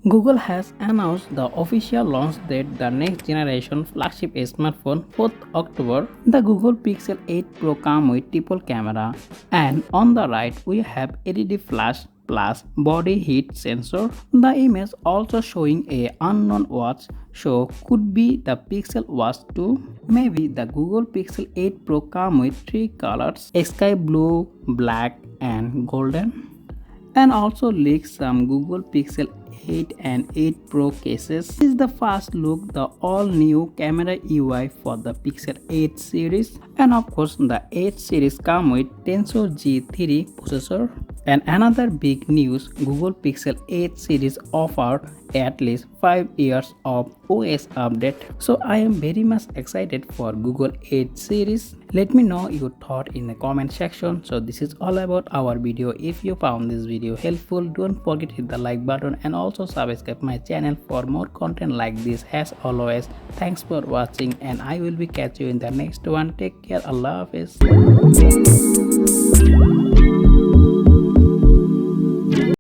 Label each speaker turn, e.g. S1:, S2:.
S1: Google has announced the official launch date the next generation flagship smartphone 4th October. The Google Pixel 8 Pro comes with triple camera, and on the right we have LED flash plus body heat sensor. The image also showing a unknown watch, so could be the Pixel Watch 2. Maybe the Google Pixel 8 Pro comes with three colors: sky blue, black and golden, and also leaks some Google Pixel 8 and 8 Pro cases. This is the first look, the all new camera UI for the Pixel 8 series, and of course the 8 series come with Tensor G3 processor. And another big news, Google Pixel 8 series offered at least 5 years of OS update. So I am very much excited for Google 8 series. Let me know your thought in the comment section. So this is all about our video. If you found this video helpful, don't forget to hit the like button and also subscribe my channel for more content like this. As always, thanks for watching and I will be catch you in the next one. Take care. Allah Hafiz.